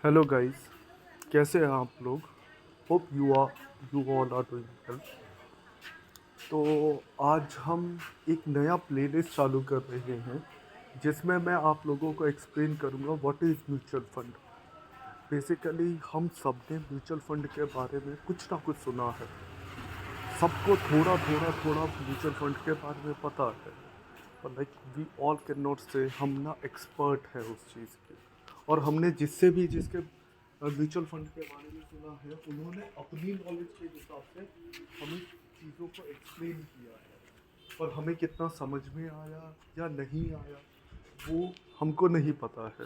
Hello guys, कैसे हैं आप लोग? Hope you all are doing well. तो आज हम एक नया प्लेलिस्ट चालू कर रहे हैं जिसमें मैं आप लोगों को एक्सप्लेन करूंगा what is mutual fund. Basically हम सब ने म्यूचुअल फंड के बारे में कुछ ना कुछ सुना है। सबको थोड़ा थोड़ा थोड़ा म्यूचुअल फंड के बारे में पता है, पर like we all can not say हम ना एक्सपर्ट है उस चीज़ के। और हमने जिससे भी जिसके म्यूचुअल फंड के बारे में सुना है, उन्होंने अपनी नॉलेज के हिसाब से हमें चीज़ों को एक्सप्लेन किया है। पर हमें कितना समझ में आया या नहीं आया, वो हमको नहीं पता है।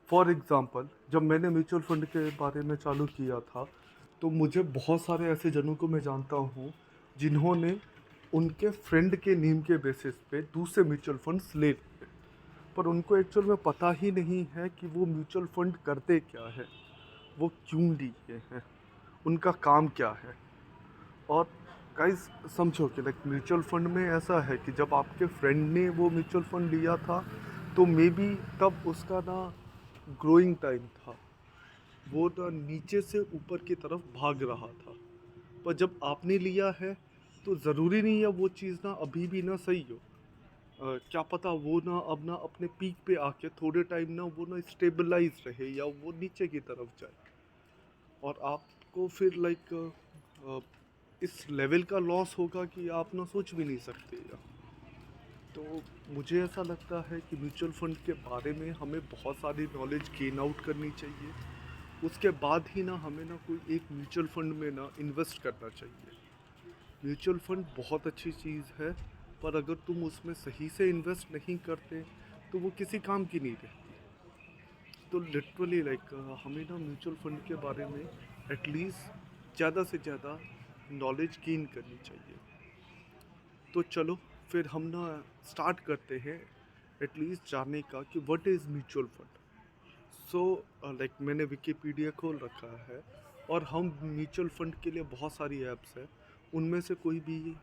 फॉर एग्ज़ाम्पल, जब मैंने म्यूचुअल फंड के बारे में चालू किया था, तो मुझे बहुत सारे ऐसे जनों को मैं जानता हूँ जिन्होंने उनके फ्रेंड के नेम के बेसिस पे दूसरे म्यूचुअल फंड्स ले लिए, पर उनको एक्चुअल में पता ही नहीं है कि वो म्यूचुअल फंड करते क्या है, वो क्यों लिए हैं, उनका काम क्या है। और गाइस, समझो कि लाइक म्यूचुअल फंड में ऐसा है कि जब आपके फ्रेंड ने वो म्यूचुअल फंड लिया था, तो मे बी तब उसका ना ग्रोइंग टाइम था, वो ना नीचे से ऊपर की तरफ भाग रहा था। पर जब आपने लिया है, तो ज़रूरी नहीं है वो चीज़ ना अभी भी ना सही हो। क्या पता वो ना अब ना अपने पीक पे आके थोड़े टाइम ना वो ना स्टेबलाइज रहे या वो नीचे की तरफ जाए, और आपको फिर लाइक इस लेवल का लॉस होगा कि आप ना सोच भी नहीं सकते या। तो मुझे ऐसा लगता है कि म्यूचुअल फंड के बारे में हमें बहुत सारी नॉलेज गेन आउट करनी चाहिए। उसके बाद ही ना हमें ना कोई एक म्यूचुअल फंड में ना इन्वेस्ट करना चाहिए। म्यूचुअल फंड बहुत अच्छी चीज़ है, पर अगर तुम उसमें सही से इन्वेस्ट नहीं करते, तो वो किसी काम की नहीं रहती। तो लिटरली लाइक हमें ना म्यूचुअल फंड के बारे में एटलीस्ट ज़्यादा से ज़्यादा नॉलेज गेन करनी चाहिए। तो चलो, फिर हम ना स्टार्ट करते हैं एटलीस्ट जानने का कि what is mutual fund. So like मैंने विकिपीडिया खोल रखा है, और हम म्यूचुअल फंड के लिए बहुत सारी ऐप्स हैं, उनमें से कोई भी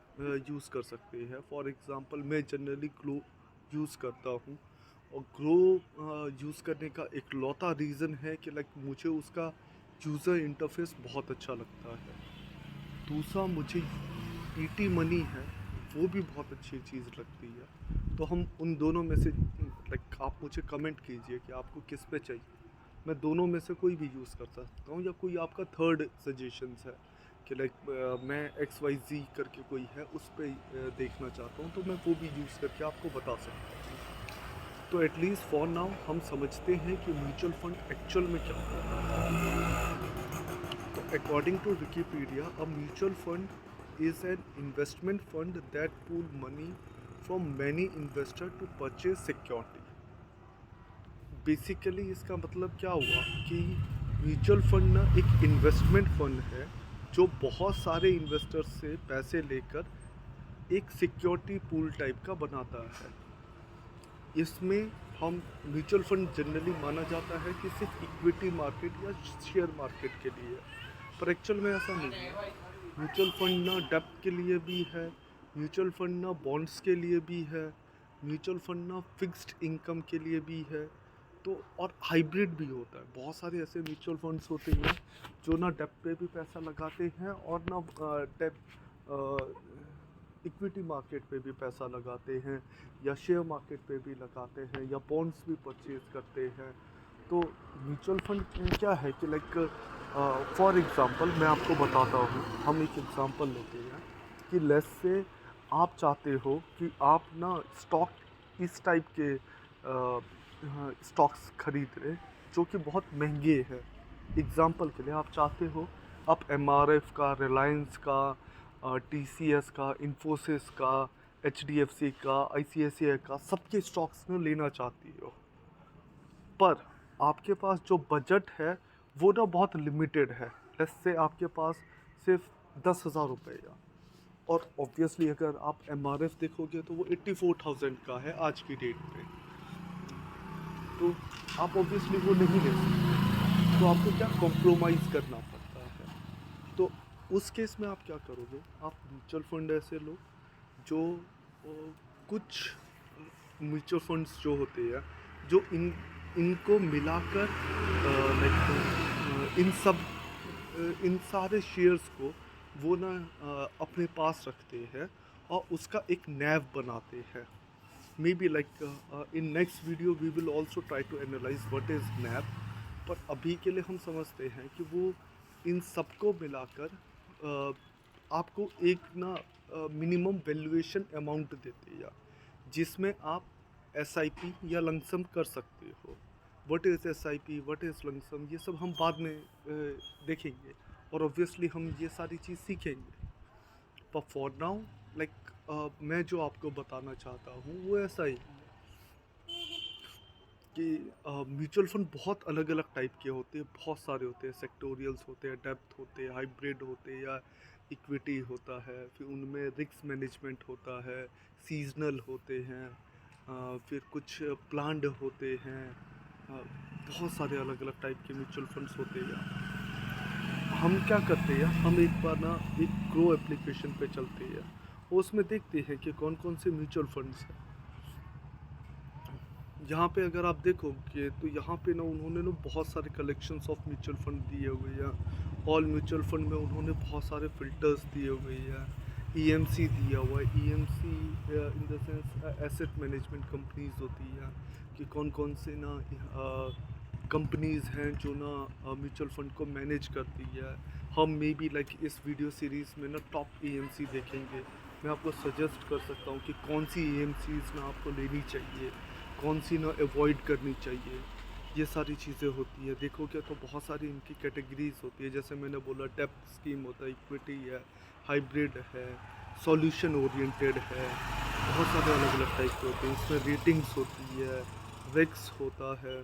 यूज़ कर सकते हैं। फॉर एग्ज़ाम्पल, मैं जनरली ग्रो यूज़ करता हूँ, और ग्रो यूज़ करने का एक लौता रीज़न है कि लाइक मुझे उसका यूज़र इंटरफेस बहुत अच्छा लगता है। दूसरा, मुझे ईटी मनी है, वो भी बहुत अच्छी चीज़ लगती है। तो हम उन दोनों में से लाइक आप मुझे कमेंट कीजिए कि आपको किस पे चाहिए। मैं दोनों में से कोई भी यूज़ कर सकता हूँ, या कोई आपका थर्ड सजेशंस है कि लाइक मैं एक्स वाई जी करके कोई है उस पर देखना चाहता हूँ, तो मैं वो भी यूज़ करके आपको बता सकता हूँ। तो एटलीस्ट फॉर नाउ हम समझते हैं कि म्यूचुअल फंड एक्चुअल में क्या होता है। तो according to Wikipedia, a mutual fund is an investment fund that pool money from many investors to purchase security. Basically इसका मतलब क्या हुआ कि म्यूचुअल फंड ना एक इन्वेस्टमेंट फंड है जो बहुत सारे इन्वेस्टर्स से पैसे लेकर एक सिक्योरिटी पूल टाइप का बनाता है। इसमें हम म्यूचुअल फंड जनरली माना जाता है कि सिर्फ इक्विटी मार्केट या शेयर मार्केट के लिए है, पर एक्चुअल में ऐसा नहीं है। म्यूचुअल फंड ना डेब्ट के लिए भी है, म्यूचुअल फंड ना बॉन्ड्स के लिए भी है, म्यूचुअल फंड ना फिक्स्ड इनकम के लिए भी है। तो और हाइब्रिड भी होता है। बहुत सारे ऐसे म्यूचुअल फंड्स होते हैं जो ना डेब्ट पे भी पैसा लगाते हैं, और ना डेब्ट इक्विटी मार्केट पे भी पैसा लगाते हैं, या शेयर मार्केट पे भी लगाते हैं, या बॉन्ड्स भी परचेज करते हैं। तो म्यूचुअल फंड क्या है कि लाइक फॉर एग्ज़ाम्पल मैं आपको बताता हूँ, हम एक एग्ज़ाम्पल लेते हैं कि लेट्स से आप चाहते हो कि आप ना स्टॉक इस टाइप के स्टॉक्स खरीद लें जो कि बहुत महंगे हैं। एग्ज़ाम्पल के लिए आप चाहते हो, आप एमआरएफ का, रिलायंस का, टीसीएस का, इन्फोसिस का, एचडीएफसी का, आईसीआईसीआई का, सबके स्टॉक्स में लेना चाहती हो। पर आपके पास जो बजट है वो ना बहुत लिमिटेड है। जैसे से आपके पास सिर्फ 10,000 रुपये या, और ऑब्वियसली अगर आप एमआरएफ देखोगे तो वो 84,000 का है आज की डेट पे। तो आप ऑब्वियसली वो नहीं ले सकते, तो आपको क्या कॉम्प्रोमाइज़ करना पड़ता है। तो उस केस में आप क्या करोगे, आप म्यूचुअल फंड ऐसे लो जो कुछ म्यूचुअल फंड्स जो होते हैं, जो इन इनको मिलाकर लाइक इन सारे शेयर्स को वो ना अपने पास रखते हैं और उसका एक नैव बनाते हैं। May be like in next video we will also try to analyse what is NAV. पर अभी के लिए हम समझते हैं कि वो इन सबको मिलाकर आपको एक ना मिनिमम वैल्यूएशन अमाउंट देते हैं जिसमें आप एसआईपी या लमसम कर सकते हो। What is SIP, what is lump sum, ये सब हम बाद में देखेंगे और ऑब्वियसली हम ये सारी चीज़ सीखेंगे। पर फॉर नाउ लाइक मैं जो आपको बताना चाहता हूँ वो ऐसा ही है कि म्यूचुअल फंड बहुत अलग अलग टाइप के होते हैं, बहुत सारे होते हैं। सेक्टोरियल्स होते हैं, डेप्थ होते हैं, हाइब्रिड होते हैं या इक्विटी होता है, फिर उनमें रिस्क मैनेजमेंट होता है, सीजनल होते हैं, फिर कुछ प्लान्ड होते हैं। बहुत सारे अलग अलग टाइप के म्यूचुअल फंड्स होते हैं। हम क्या करते हैं, हम एक बार ना एक ग्रो एप्लीकेशन पे चलते हैं और उसमें देखते हैं कि कौन कौन से म्यूचुअल फंड्स हैं। यहाँ पे अगर आप देखोगे तो यहाँ पे ना उन्होंने ना बहुत सारे कलेक्शंस ऑफ म्यूचुअल फंड दिए हुए हैं। ऑल म्यूचुअल फंड में उन्होंने बहुत सारे फिल्टर्स दिए हुए हैं। ईएमसी दिया हुआ है। EMC in the sense asset management companies होती हैं कि कौन कौन से ना कंपनीज हैं जो ना म्यूचुअल फंड को मैनेज करती है। हम मे बी लाइक इस वीडियो सीरीज़ में ना टॉप ईएमसी देखेंगे। मैं आपको सजेस्ट कर सकता हूँ कि कौन सी ईएमसीज ना आपको लेनी चाहिए, कौन सी ना अवॉइड करनी चाहिए। ये सारी चीज़ें होती है। देखोगे तो बहुत सारी इनकी कैटेगरीज होती है। जैसे मैंने बोला डेप्थ स्कीम होता है, इक्विटी है, हाइब्रिड है, सॉल्यूशन ओरिएंटेड है। बहुत सारे अलग अलग टाइप के होते हैं। इसमें रेटिंग्स होती है, रिस्क होता है,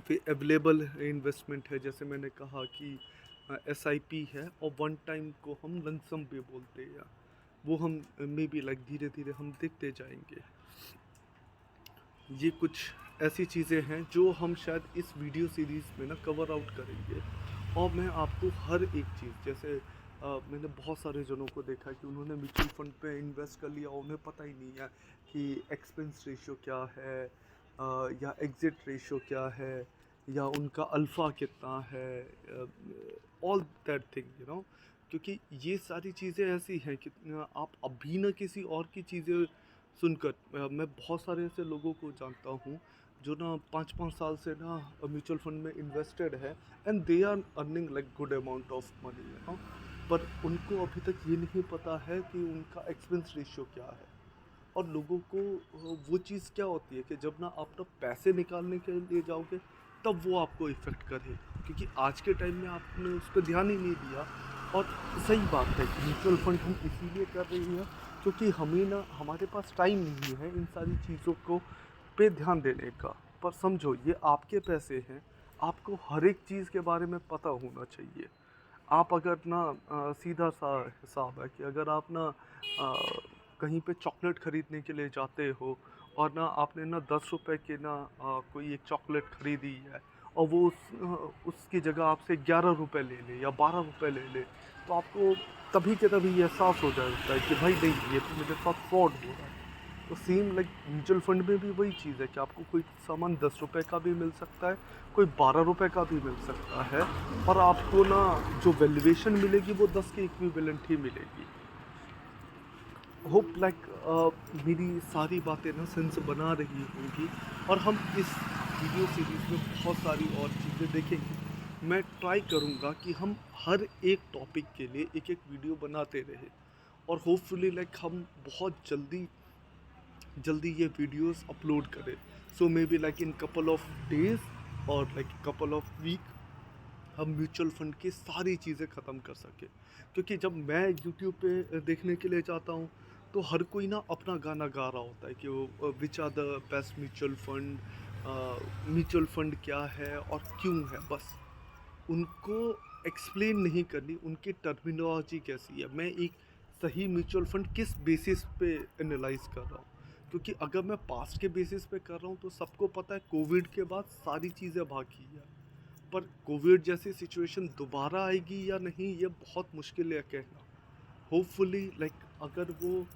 फिर अवेलेबल इन्वेस्टमेंट है। जैसे मैंने कहा कि एसआईपी है और वन टाइम को हम लमसम भी बोलते हैं। वो हम मे बी लाइक धीरे धीरे हम देखते जाएंगे। ये कुछ ऐसी चीज़ें हैं जो हम शायद इस वीडियो सीरीज़ में ना कवर आउट करेंगे। और मैं आपको हर एक चीज़ जैसे मैंने बहुत सारे जनों को देखा कि उन्होंने म्यूचुअल फंड पे इन्वेस्ट कर लिया, उन्हें पता ही नहीं है कि एक्सपेंस रेशियो क्या है, या एग्ज़िट रेशियो क्या है, या उनका अल्फ़ा कितना है, all that thing you know. क्योंकि ये सारी चीज़ें ऐसी हैं कि आप अभी ना किसी और की चीज़ें सुनकर मैं बहुत सारे ऐसे लोगों को जानता हूँ जो ना 5-5 साल से ना म्यूचुअल फंड में इन्वेस्टेड है and they are earning like good amount of money you know. पर उनको अभी तक ये नहीं पता है कि उनका एक्सपेंस रेशियो क्या है। और लोगों को वो चीज़ क्या होती है कि जब ना आप ना पैसे निकालने के लिए जाओगे तब वो आपको इफ़ेक्ट करेगा, क्योंकि आज के टाइम में आपने उस पर ध्यान ही नहीं दिया। और सही बात है कि म्यूचुअल फंड हम इसीलिए कर रही हैं क्योंकि हमें ना हमारे पास टाइम नहीं है इन सारी चीज़ों को पे ध्यान देने का। पर समझो ये आपके पैसे हैं, आपको हर एक चीज़ के बारे में पता होना चाहिए। आप अगर ना सीधा सा हिसाब है कि अगर आप ना कहीं पे चॉकलेट ख़रीदने के लिए जाते हो और ना आपने ना 10 रुपए के ना कोई एक चॉकलेट ख़रीदी है और वो उसकी जगह आपसे 11 रुपए ले ले या 12 रुपए ले ले, तो आपको तभी के तभी एहसास हो जाता है कि भाई नहीं ये तो मेरे साथ फ्रॉड हो रहा है। तो सेम लाइक म्यूचुअल फंड में भी वही चीज़ है कि आपको कोई सामान 10 रुपए का भी मिल सकता है, कोई 12 रुपए का भी मिल सकता है, और आपको ना जो वैल्यूएशन मिलेगी वो 10 के इक्विवेलेंट ही मिलेगी। होप लाइक मेरी सारी बातें ना सेंस बना रही होंगी और हम इस वीडियो सीरीज़ में बहुत सारी और चीज़ें देखेंगे। मैं ट्राई करूँगा कि हम हर एक टॉपिक के लिए एक एक वीडियो बनाते रहें और होपफुली लाइक हम बहुत जल्दी जल्दी ये वीडियोस अपलोड करें। So may be like in couple of days और लाइक कपल ऑफ वीक हम म्यूचुअल फंड की सारी चीज़ें ख़त्म कर सकें। क्योंकि जब मैं यूट्यूब पे देखने के लिए जाता हूँ तो हर कोई ना अपना गाना गा रहा होता है कि वो which are the best mutual fund क्या है और क्यों है। बस उनको एक्सप्लेन नहीं करनी उनकी टर्मिनोलॉजी कैसी है, मैं एक सही म्यूचुअल फंड किस बेसिस पे एनालाइज कर रहा हूँ। क्योंकि अगर मैं पास्ट के बेसिस पे कर रहा हूँ तो सबको पता है कोविड के बाद सारी चीज़ें भागी है। पर कोविड जैसी सिचुएशन दोबारा आएगी या नहीं ये बहुत मुश्किल है कहना। होपफुली लाइक अगर वो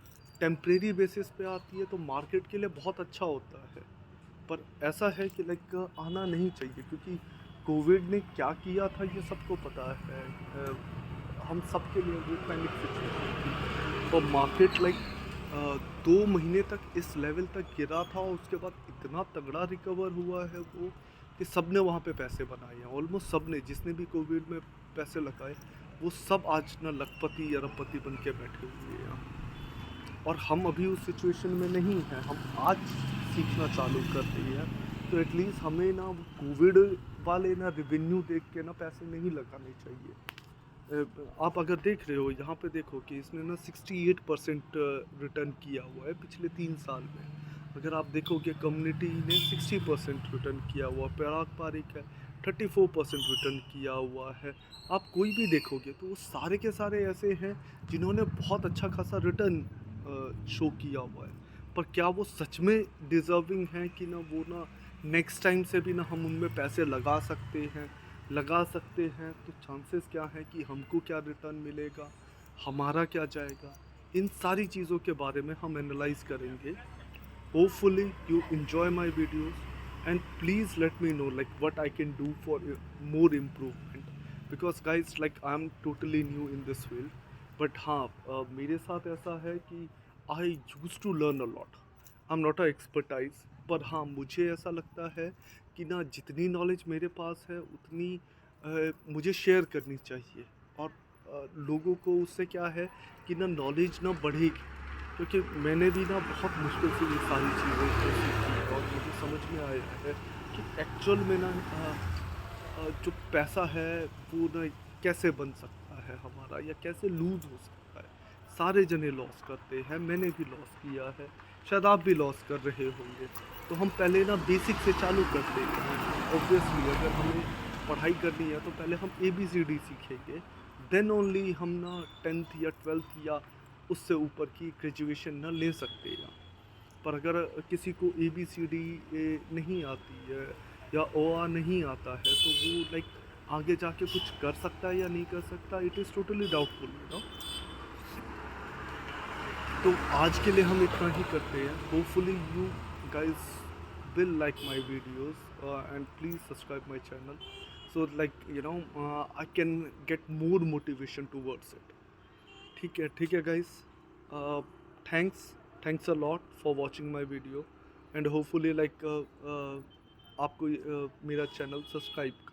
टेम्परेरी बेसिस पे आती है तो मार्केट के लिए बहुत अच्छा होता है। पर ऐसा है कि लाइक आना नहीं चाहिए, क्योंकि कोविड ने क्या किया था ये सबको पता है। हम सब के लिए वो पैनिक सिचुएशन थी, और मार्केट लाइक 2 महीने तक इस लेवल तक गिरा था, और उसके बाद इतना तगड़ा रिकवर हुआ है वो, कि सब ने वहाँ पे पैसे बनाए हैं। ऑलमोस्ट सब ने, जिसने भी कोविड में पैसे लगाए, वो सब आज ना लखपति अरबपति बन के बैठे हुए हैं। और हम अभी उस सिचुएशन में नहीं हैं, हम आज सीखना चालू कर दिए हैं। तो एटलीस्ट हमें ना कोविड वाले ना रेवेन्यू देख के ना पैसे नहीं लगाने चाहिए। आप अगर देख रहे हो यहाँ पे, देखो कि इसने ना 68% रिटर्न किया हुआ है पिछले 3 साल में। अगर आप देखोगे कम्युनिटी ने 60% रिटर्न किया हुआ, पराग पारिक है 34% रिटर्न किया हुआ है। आप कोई भी देखोगे तो वो सारे के सारे ऐसे हैं जिन्होंने बहुत अच्छा खासा रिटर्न शो किया हुआ है। पर क्या वो सच में डिज़र्विंग हैं कि ना, वो ना नेक्स्ट टाइम से भी ना हम उनमें पैसे लगा सकते हैं। तो चांसेस क्या हैं कि हमको क्या रिटर्न मिलेगा, हमारा क्या जाएगा, इन सारी चीज़ों के बारे में हम एनालाइज करेंगे। Hopefully you enjoy my videos, and please let me know like what I can do for more improvement, because guys like I'm totally new in this field, but हाँ मेरे साथ ऐसा है कि I used to learn a lot. I'm not a expertise, पर हाँ मुझे ऐसा लगता है कि ना जितनी नॉलेज मेरे पास है उतनी मुझे शेयर करनी चाहिए। और लोगों को उससे क्या है कि ना नॉलेज ना बढ़ेगी, क्योंकि मैंने भी ना बहुत मुश्किल से ये सारी चीज़ें सीखी, और मुझे समझ में आया है कि एक्चुअल में ना जो पैसा है वो ना कैसे बन सकता है हमारा, या कैसे लूज़ हो सकता है। सारे जने लॉस करते हैं, मैंने भी लॉस किया है, शायद आप भी लॉस कर रहे होंगे। तो हम पहले ना बेसिक से चालू करते हैं। ऑब्वियसली अगर हमें पढ़ाई करनी है तो पहले हम ABCD सीखेंगे, देन ओनली हम ना 10th या 12th या उससे ऊपर की ग्रेजुएशन ना ले सकते हैं। पर अगर किसी को ABCD नहीं आती है या OA नहीं आता है, तो वो लाइक आगे जाके कुछ कर सकता है या नहीं कर सकता, it is totally doubtful, you know. तो आज के लिए हम इतना ही करते हैं। Hopefully you guys will like my videos, and please subscribe my channel, so like I can get more motivation towards it. ठीक है guys, uh, thanks a lot for watching my video, and hopefully like आपको मेरा channel subscribe